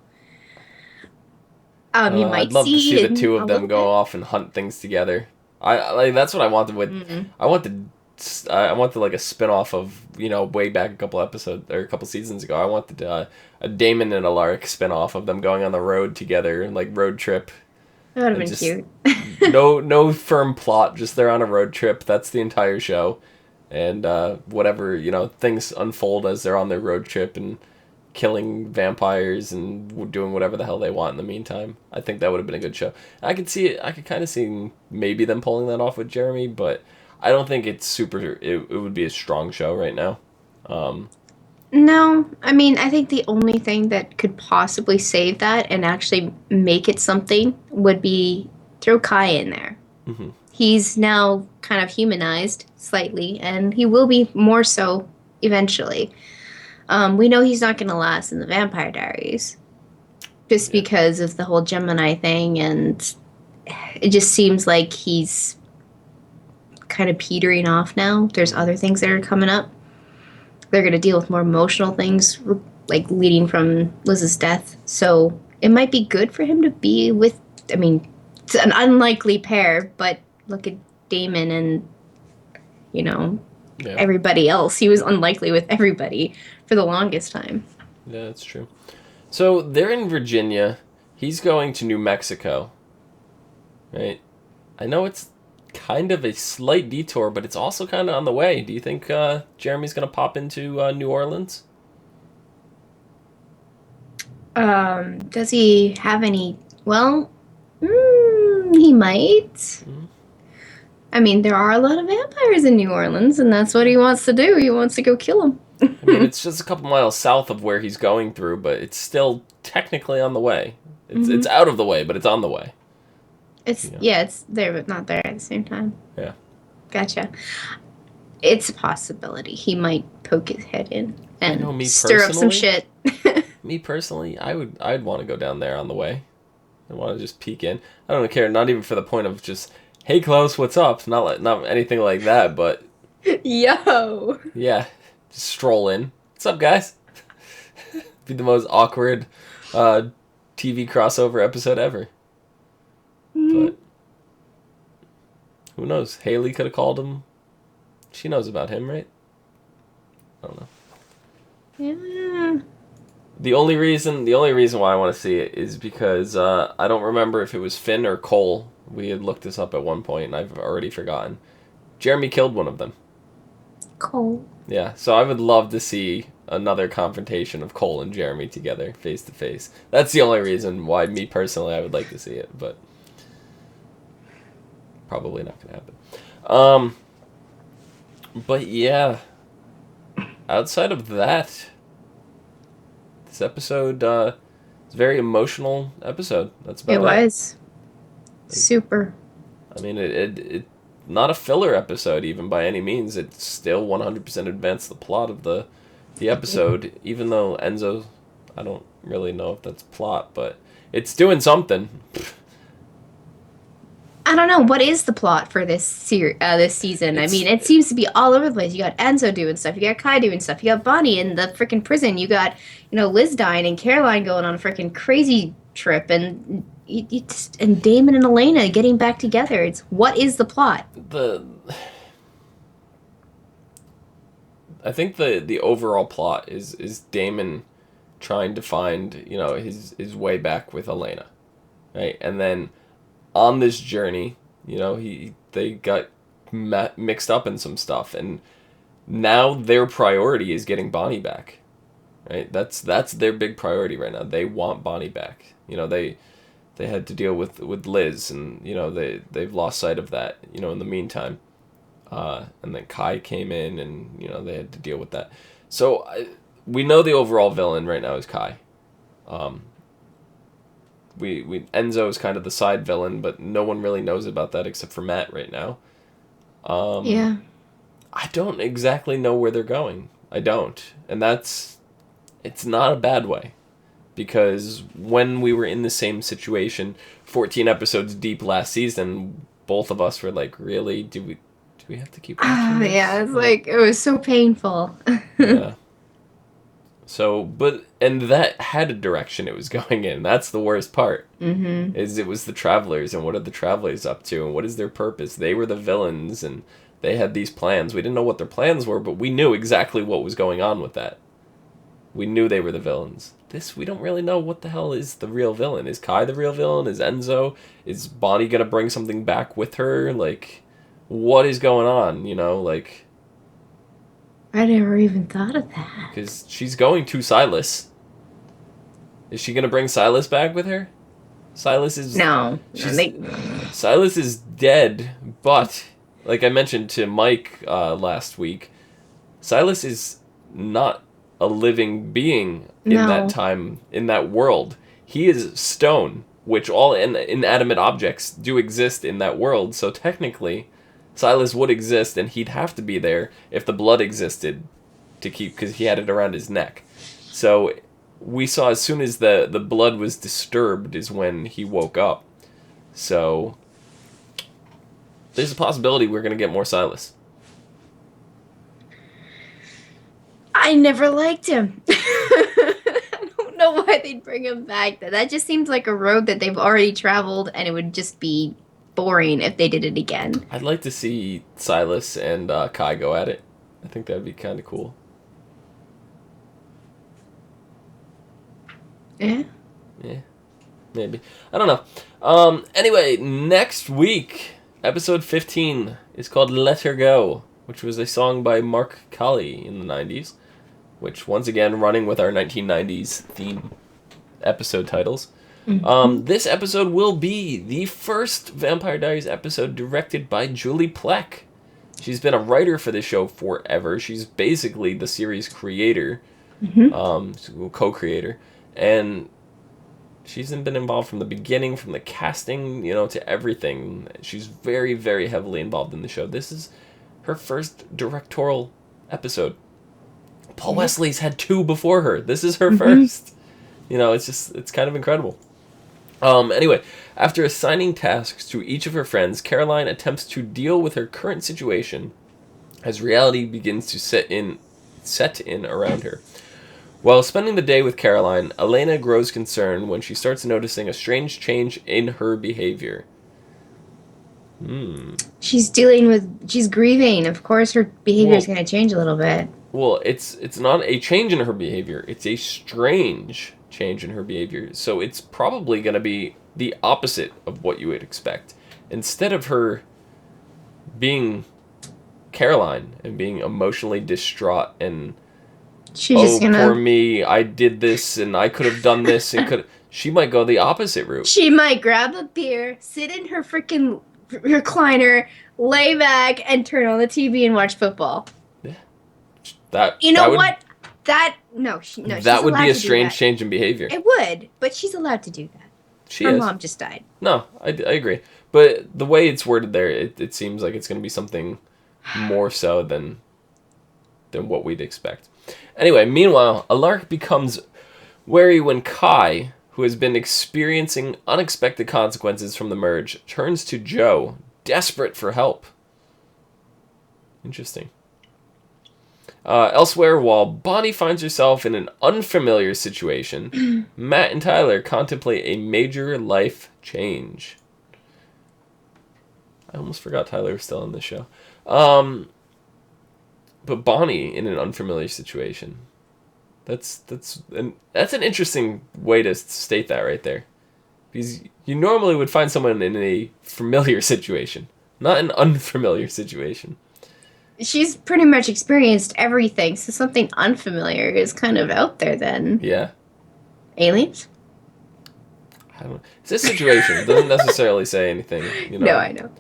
You might I'd love to see the two of them go off and hunt things together. That's what I wanted with. Mm-hmm. I wanted like a spin-off of, way back a couple seasons ago. I wanted a Damon and Alaric spin-off of them going on the road together, like road trip. That would have been cute. no firm plot, just they're on a road trip. That's the entire show. And whatever, things unfold as they're on their road trip and killing vampires and doing whatever the hell they want in the meantime. I think that would have been a good show. I could kind of see maybe them pulling that off with Jeremy, but I don't think it's it would be a strong show right now. No, I think the only thing that could possibly save that and actually make it something would be throw Kai in there. Mm-hmm. He's now kind of humanized slightly, and he will be more so eventually. We know he's not going to last in the Vampire Diaries just because of the whole Gemini thing, and it just seems like he's kind of petering off now. There's other things that are coming up. They're going to deal with more emotional things, like leading from Liz's death. So it might be good for him to be with, it's an unlikely pair, but look at Damon and, everybody else. He was unlikely with everybody for the longest time. Yeah, that's true. So they're in Virginia. He's going to New Mexico. Right? I know it's kind of a slight detour, but it's also kind of on the way. Do you think Jeremy's going to pop into New Orleans? Does he have any... Well, he might. Mm-hmm. There are a lot of vampires in New Orleans, and that's what he wants to do. He wants to go kill them. I mean, it's just a couple miles south of where he's going through, but it's still technically on the way. It's out of the way, but it's on the way. It's there but not there at the same time. Yeah. Gotcha. It's a possibility. He might poke his head in and stir up some shit. Me personally, I'd want to go down there on the way. I want to just peek in. I don't care, not even for the point of just, hey Klaus, what's up? Not anything like that, but yo. Yeah, just stroll in. What's up, guys? Be the most awkward TV crossover episode ever. But who knows? Haley could have called him. She knows about him, right? I don't know. Yeah. The only reason why I want to see it is because I don't remember if it was Finn or Cole. We had looked this up at one point, and I've already forgotten. Jeremy killed one of them. Cole. Yeah, so I would love to see another confrontation of Cole and Jeremy together, face to face. That's the only reason why, me personally, I would like to see it, but probably not going to happen. But yeah, outside of that, this episode is a very emotional episode. That's about it. It was. Super. I mean, it not a filler episode even by any means. It still 100% advanced the plot of the episode, even though Enzo, I don't really know if that's plot, but it's doing something. I don't know, what is the plot for this season? I mean, it seems to be all over the place. You got Enzo doing stuff, you got Kai doing stuff, you got Bonnie in the freaking prison, you got, Liz dying and Caroline going on a freaking crazy trip, and and Damon and Elena getting back together. What is the plot? I think the overall plot is Damon trying to find, his way back with Elena, right? And then on this journey, they got mixed up in some stuff, and now their priority is getting Bonnie back, right? That's their big priority right now. They want Bonnie back. They had to deal with Liz, and they've lost sight of that, in the meantime. And then Kai came in, and they had to deal with that. So we know the overall villain right now is Kai. Enzo is kind of the side villain, but no one really knows about that except for Matt right now. Yeah. I don't exactly know where they're going. I don't. And it's not a bad way. Because when we were in the same situation 14 episodes deep last season, both of us were like, really? Do we have to keep watching this? Yeah, it's like, it was so painful. Yeah. So, and that had a direction it was going in. That's the worst part. Mm-hmm. Is it was the Travelers, and what are the Travelers up to, and what is their purpose? They were the villains, and they had these plans. We didn't know what their plans were, but we knew exactly what was going on with that. We knew they were the villains. This, we don't really know what the hell is the real villain. Is Kai the real villain? Is Enzo? Is Bonnie gonna bring something back with her? Like, what is going on? I never even thought of that. Because she's going to Silas. Is she gonna bring Silas back with her? Silas is... No. Silas is dead, but, like I mentioned to Mike last week, Silas is not a living being in that time, in that world. He is stone, which all inanimate objects do exist in that world, so technically Silas would exist, and he'd have to be there if the blood existed to keep, because he had it around his neck. So we saw as soon as the blood was disturbed is when he woke up. So there's a possibility we're going to get more Silas. I never liked him. I don't know why they'd bring him back. That just seems like a road that they've already traveled, and it would just be boring if they did it again. I'd like to see Silas and Kai go at it. I think that'd be kind of cool. Yeah? Yeah, maybe. I don't know. Anyway, next week, episode 15 is called Let Her Go, which was a song by Mark Colley in the 90s, which, once again, running with our 1990s theme episode titles. Mm-hmm. This episode will be the first Vampire Diaries episode directed by Julie Plec. She's been a writer for this show forever. She's basically the series creator, co-creator, and she's been involved from the beginning, from the casting, to everything. She's very, very heavily involved in the show. This is her first directorial episode. Paul Wesley's had 2 before her. This is her first. It's kind of incredible. Anyway, after assigning tasks to each of her friends, Caroline attempts to deal with her current situation as reality begins to set in around her. While spending the day with Caroline, Elena grows concerned when she starts noticing a strange change in her behavior. She's grieving. Of course her behavior is going to change a little bit. Well, it's not a change in her behavior. It's a strange change in her behavior. So it's probably going to be the opposite of what you would expect. Instead of her being Caroline and being emotionally distraught and poor me, I did this and I could have done this and she might go the opposite route. She might grab a beer, sit in her freaking recliner, lay back, and turn on the TV and watch football. Yeah. That would be a strange change in behavior. It would, but she's allowed to do that. Her mom just died. No, I agree. But the way it's worded there, it seems like it's going to be something more so than what we'd expect. Anyway, meanwhile, Alark becomes wary when Kai, who has been experiencing unexpected consequences from the merge, turns to Joe, desperate for help. Interesting. Elsewhere, while Bonnie finds herself in an unfamiliar situation, Matt and Tyler contemplate a major life change. I almost forgot Tyler was still on this show. But Bonnie in an unfamiliar situation. That's an interesting way to state that right there. Because you normally would find someone in a familiar situation, not an unfamiliar situation. She's pretty much experienced everything, so something unfamiliar is kind of out there then. Yeah. Aliens? I don't know. This situation doesn't necessarily say anything. No, I know.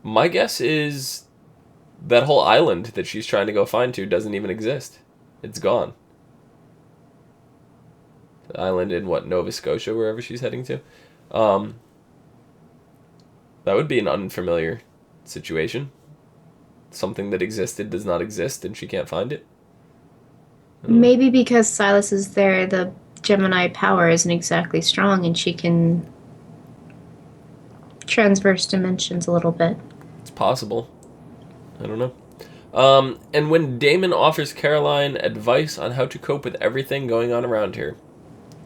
My guess is that whole island that she's trying to go find to doesn't even exist. It's gone. The island in, Nova Scotia, wherever she's heading to. That would be an unfamiliar situation. Something that existed does not exist and she can't find it. Maybe because Silas is there, the Gemini power isn't exactly strong and she can transverse dimensions a little bit. It's possible. I don't know. And when Damon offers Caroline advice on how to cope with everything going on around her,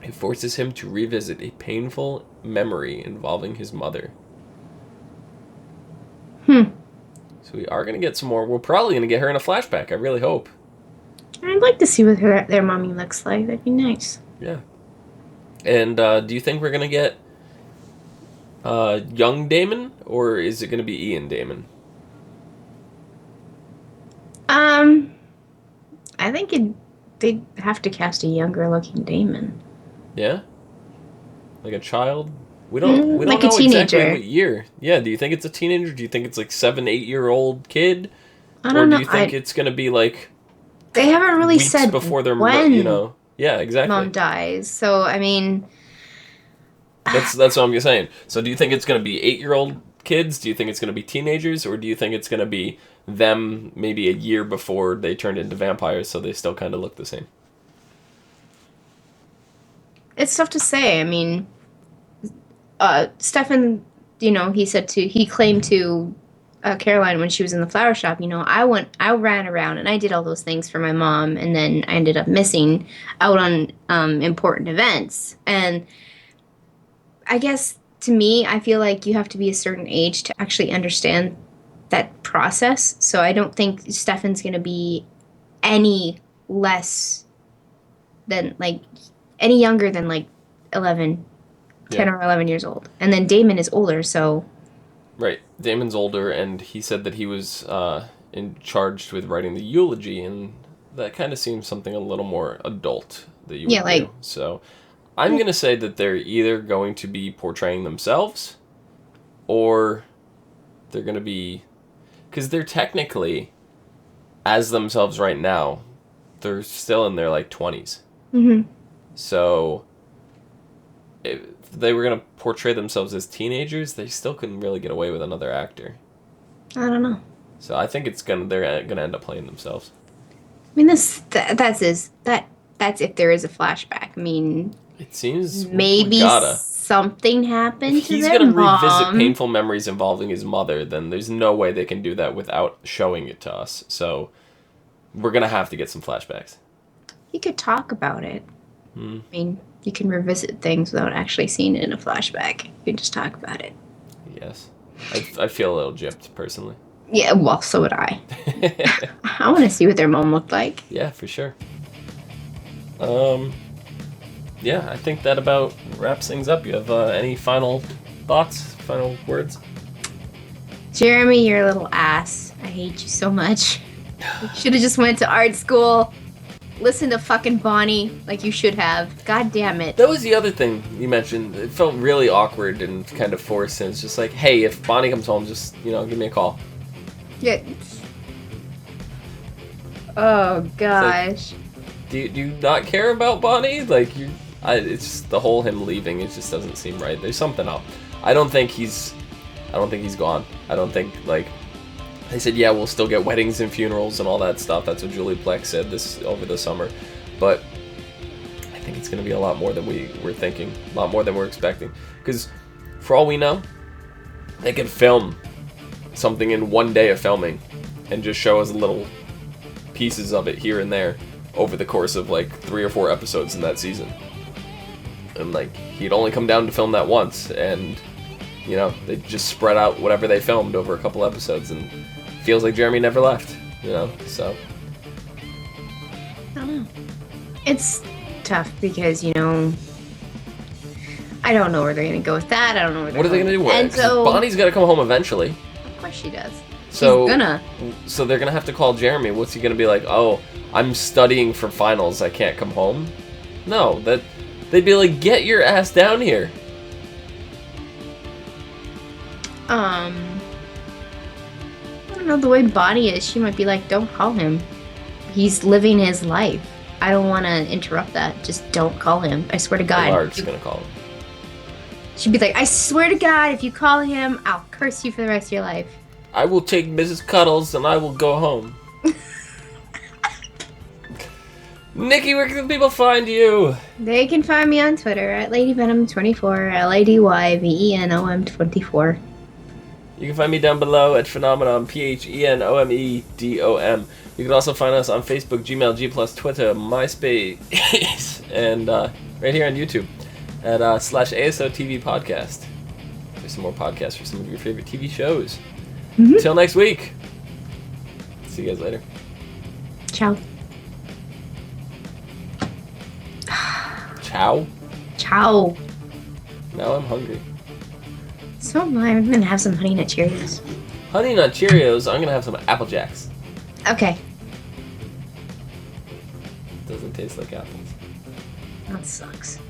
it forces him to revisit a painful memory involving his mother. So we are going to get some more. We're probably going to get her in a flashback. I really hope. I'd like to see what their mommy looks like. That'd be nice. Yeah. And do you think we're going to get young Damon, or is it going to be Ian Damon? I think they'd have to cast a younger looking Damon. Yeah? Like a child? We don't like know a teenager. Exactly what year. Yeah, do you think it's a teenager? Do you think it's like 7-8-year-old kid? I don't know. Or do you think it's going to be like they haven't really weeks said before they're when Yeah, exactly. mom dies. So, I mean, that's what I'm saying. So do you think it's going to be 8-year-old kids? Do you think it's going to be teenagers? Or do you think it's going to be them maybe a year before they turned into vampires so they still kind of look the same? It's tough to say. I mean, Stefan, he claimed to Caroline when she was in the flower shop, I ran around and I did all those things for my mom, and then I ended up missing out on important events. And I guess to me, I feel like you have to be a certain age to actually understand that process. So I don't think Stefan's going to be any less than any younger than 11, 10 or 11 years old. And then Damon is older, so... Right. Damon's older, and he said that he was charged with writing the eulogy, and that kind of seems something a little more adult that you would do. So I'm going to say that they're either going to be portraying themselves, or they're going to be because they're technically, as themselves right now, they're still in their, like, 20s. Mm-hmm. So, if they were going to portray themselves as teenagers, they still couldn't really get away with another actor. I don't know. So I think they're gonna end up playing themselves. I mean, that's if there is a flashback. I mean, It seems maybe something happened if to he's their gonna mom. revisit painful memories involving his mother, then there's no way they can do that without showing it to us. So we're gonna have to get some flashbacks. You could talk about it. I mean, you can revisit things without actually seeing it in a flashback. You can just talk about it. Yes. I feel a little gypped, personally. Yeah, well, so would I. I want to see what their mom looked like. Yeah, for sure. Yeah, I think that about wraps things up. You have any final thoughts, final words? Jeremy, you're a little ass. I hate you so much. You should have just went to art school. Listen to fucking Bonnie like you should have. God damn it. That was the other thing you mentioned. It felt really awkward and kind of forced, and it's just like, hey, if Bonnie comes home, just, give me a call. Yeah. Oh gosh. Like, do you not care about Bonnie? Like, it's just the whole him leaving. It just doesn't seem right. There's something up. I don't think he's gone. I don't think, like, they said, yeah, we'll still get weddings and funerals and all that stuff. That's what Julie Pleck said over the summer. But I think it's going to be a lot more than we were thinking, a lot more than we're expecting. Because for all we know, they could film something in one day of filming and just show us little pieces of it here and there over the course of like 3 or 4 episodes in that season. And like, he'd only come down to film that once, and they just spread out whatever they filmed over a couple episodes, and it feels like Jeremy never left, so. I don't know. It's tough because, I don't know where they're going to go with that. I don't know what are they going to do with it? So, Bonnie's got to come home eventually. Of course she does. So, she's gonna. So they're going to have to call Jeremy. What's he going to be like? Oh, I'm studying for finals. I can't come home? No, they'd be like, get your ass down here. I don't know, the way Bonnie is, she might be like, don't call him. He's living his life. I don't want to interrupt that. Just don't call him. I swear to God. Lark's going to call him. She'd be like, I swear to God, if you call him, I'll curse you for the rest of your life. I will take Mrs. Cuddles and I will go home. Nikki, where can people find you? They can find me on Twitter at LadyVenom24, LadyVenom24. You can find me down below at Phenomenon, PHENOMEDOM. You can also find us on Facebook, Gmail, G+, Twitter, MySpace, and right here on YouTube at /ASOTV podcast. There's some more podcasts for some of your favorite TV shows. Mm-hmm. Until next week. See you guys later. Ciao. Ciao? Ciao. Now I'm hungry. So am I. I'm going to have some Honey Nut Cheerios. Honey Nut Cheerios, I'm going to have some Apple Jacks. Okay. Doesn't taste like apples. That sucks.